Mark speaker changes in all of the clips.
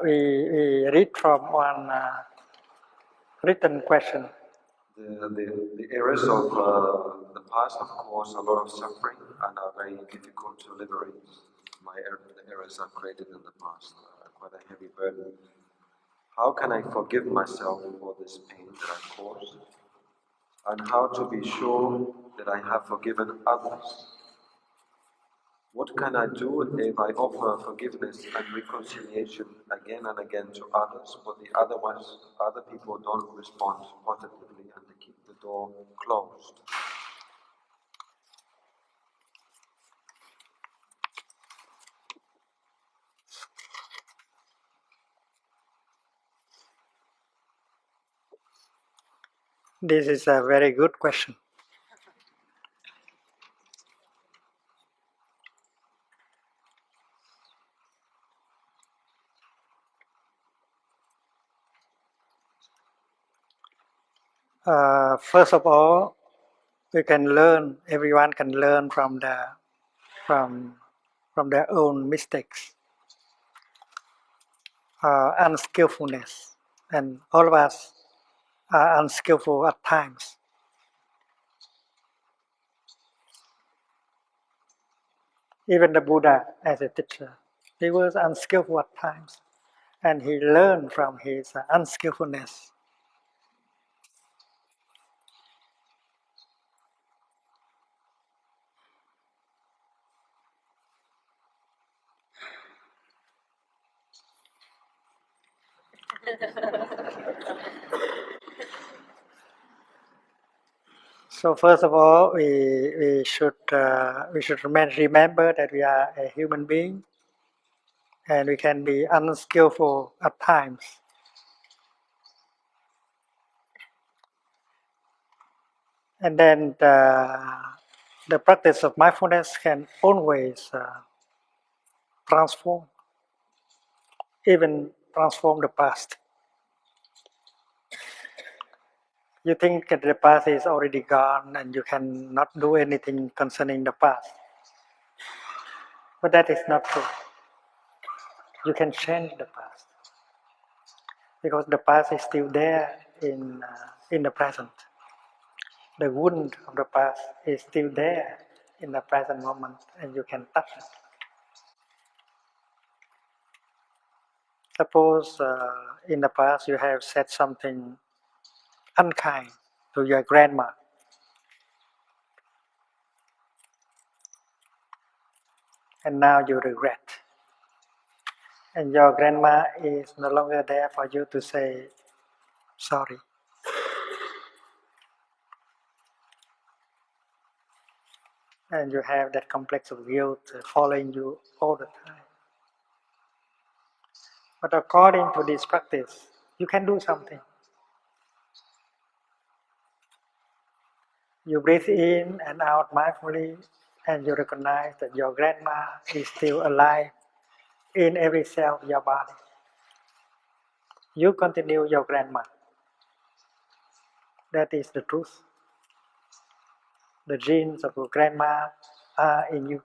Speaker 1: We read from one written question.
Speaker 2: The errors of the past, of course, a lot of suffering and are very difficult to liberate. The errors are created in the past, quite a heavy burden. How can I forgive myself for this pain that I caused? And how to be sure that I have forgiven others? What can I do if I offer forgiveness and reconciliation again and again to others, but other people don't respond positively and they keep the door closed?
Speaker 1: This is a very good question. First of all, everyone can learn from their own mistakes, unskillfulness, and all of us are unskillful at times. Even the Buddha, as a teacher, he was unskillful at times, and he learned from his unskillfulness. So first of all, we should remember that we are a human being, and we can be unskillful at times. And then the practice of mindfulness can always transform the past. You think that the past is already gone and you cannot do anything concerning the past. But that is not true. You can change the past, because the past is still there in the present. The wound of the past is still there in the present moment, and you can touch it. Suppose in the past you have said something unkind to your grandma, and now you regret. And your grandma is no longer there for you to say sorry. And you have that complex of guilt following you all the time. But according to this practice, you can do something. You breathe in and out mindfully, and you recognize that your grandma is still alive in every cell of your body. You continue your grandma. That is the truth. The genes of your grandma are in you.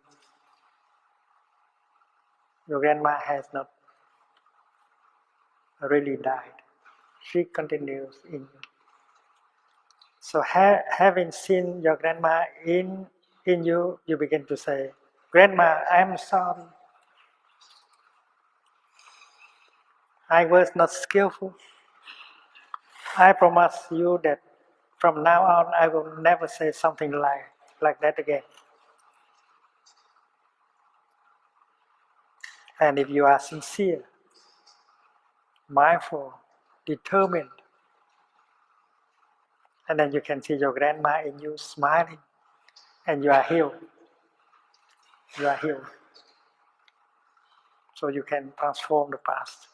Speaker 1: Your grandma has not really died. She continues in you. So having seen your grandma in you, you begin to say, Grandma, I'm sorry. I was not skillful. I promise you that from now on I will never say something like that again. And if you are sincere, mindful, determined, and then you can see your grandma in you smiling, and you are healed. You are healed. So you can transform the past.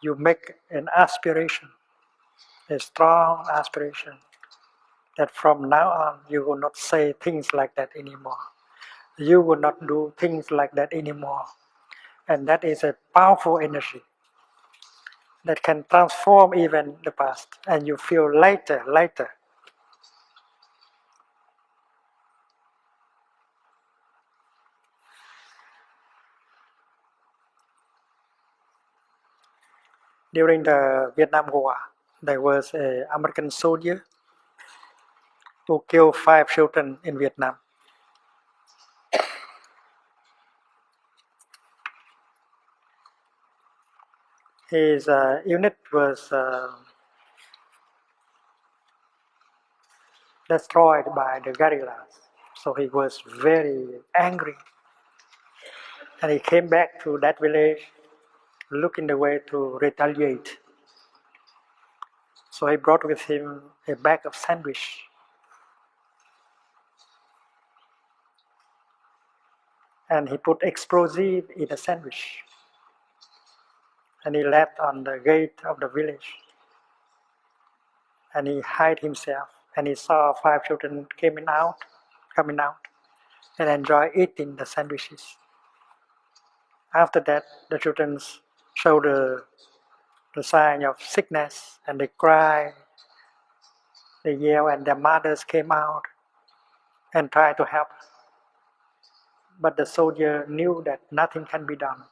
Speaker 1: You make an aspiration, a strong aspiration, that from now on you will not say things like that anymore. You will not do things like that anymore. And that is a powerful energy that can transform even the past, and you feel lighter. During the Vietnam War, there was an American soldier who killed 5 children in Vietnam. His unit was destroyed by the guerrillas, so he was very angry. And he came back to that village looking the way to retaliate. So he brought with him a bag of sandwich. And he put explosive in the sandwich. And he left on the gate of the village. And he hid himself. And he saw 5 children coming out, and enjoy eating the sandwiches. After that, the children showed the sign of sickness, and they cry, they yell, and their mothers came out and tried to help. But the soldier knew that nothing can be done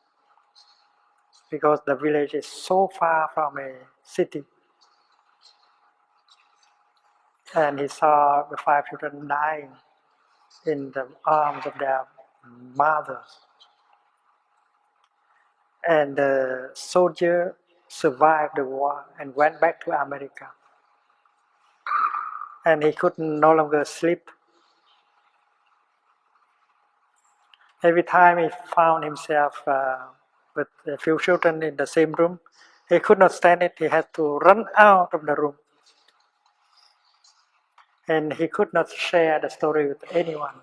Speaker 1: because the village is so far from a city. And he saw the 5 children dying in the arms of their mothers. And the soldier survived the war and went back to America. And he could no longer sleep. Every time he found himself with a few children in the same room, he could not stand it. He had to run out of the room. And he could not share the story with anyone.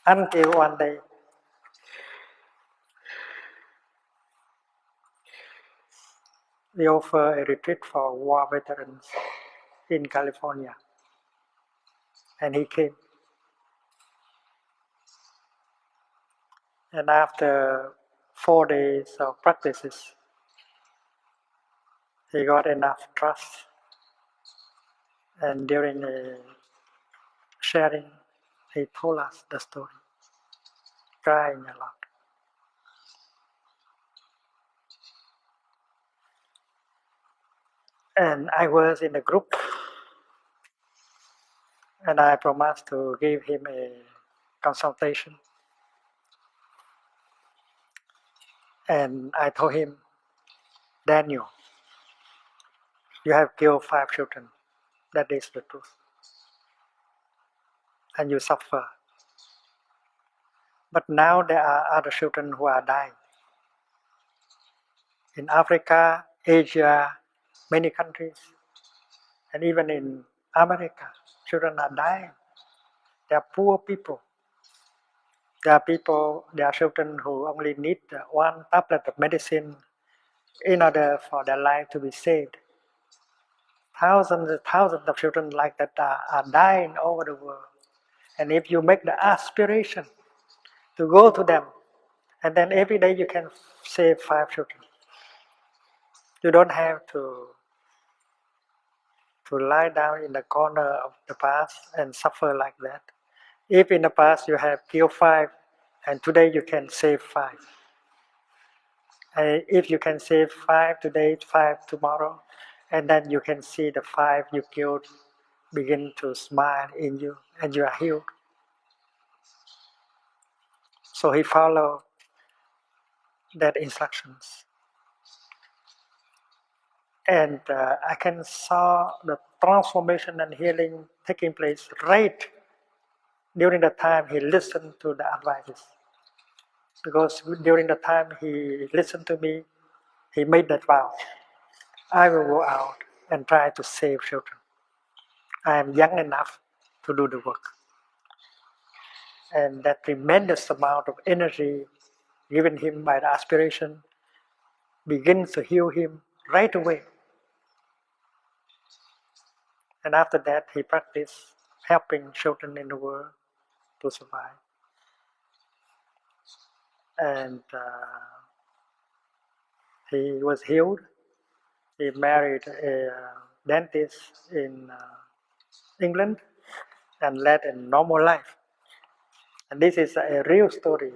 Speaker 1: Until one day, we offer a retreat for war veterans in California. And he came. And after 4 days of practices, he got enough trust. And during the sharing, he told us the story, crying a lot. And I was in a group, and I promised to give him a consultation. And I told him, Daniel, you have killed 5 children. That is the truth. And you suffer. But now there are other children who are dying. In Africa, Asia, many countries, and even in America, children are dying. They are poor people. There are children who only need 1 tablet of medicine in order for their life to be saved. Thousands and thousands of children like that are dying over the world. And if you make the aspiration to go to them, and then every day you can save 5 children. You don't have to lie down in the corner of the past and suffer like that. If in the past you have killed 5, and today you can save 5. And if you can save 5 today, 5 tomorrow, and then you can see the 5 you killed begin to smile in you, and you are healed. So he followed that instructions. And I can saw the transformation and healing taking place right during the time he listened to the advices. Because during the time he listened to me, he made that vow. I will go out and try to save children. I am young enough to do the work. And that tremendous amount of energy given him by the aspiration begins to heal him right away. And after that, he practiced helping children in the world to survive. And he was healed. He married a dentist in England and led a normal life. And this is a real story.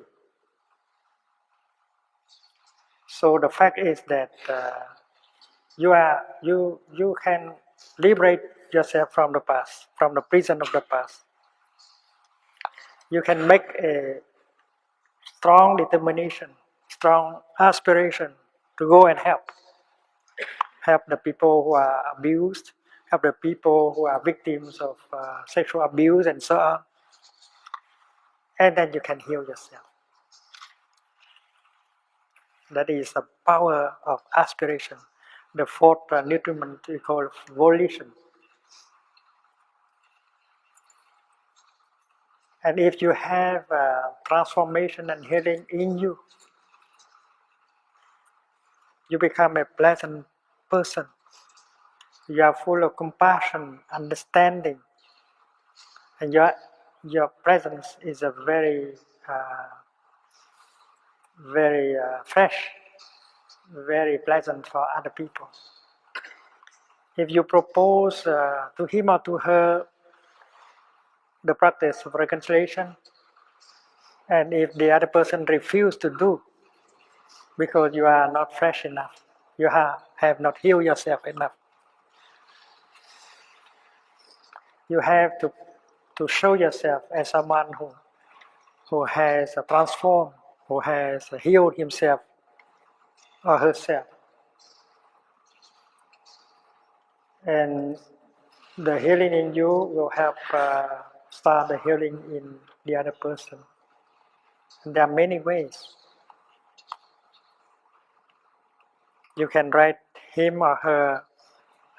Speaker 1: So the fact is that you can liberate yourself from the past, from the prison of the past. You can make a strong determination, strong aspiration to go and help the people who are abused, help the people who are victims of sexual abuse and so on. And then you can heal yourself. That is the power of aspiration. The fourth nutriment we call volition. And if you have transformation and healing in you, you become a pleasant person. You are full of compassion, understanding, and your presence is a very fresh, very pleasant for other people. If you propose to him or to her the practice of reconciliation, and if the other person refuses to do because you are not fresh enough, you have not healed yourself enough, you have to show yourself as someone who has transformed, who has healed himself or herself. And the healing in you will help start the healing in the other person. And there are many ways. You can write him or her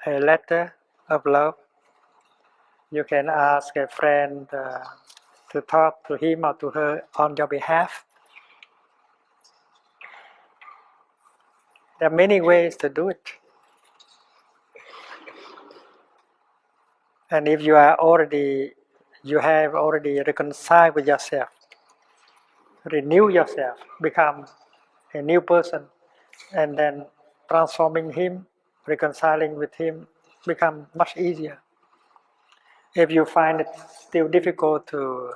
Speaker 1: a letter of love. You can ask a friend to talk to him or to her on your behalf. There are many ways to do it. And if you have already reconciled with yourself, renew yourself, become a new person, and then transforming him, reconciling with him, become much easier. If you find it still difficult to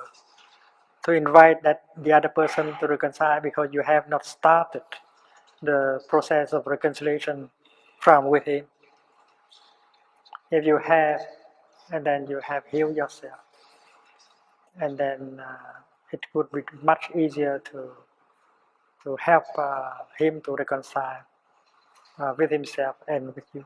Speaker 1: invite the other person to reconcile because you have not started the process of reconciliation from within, if you have, and then you have healed yourself, and then it would be much easier to help him to reconcile with himself and with you.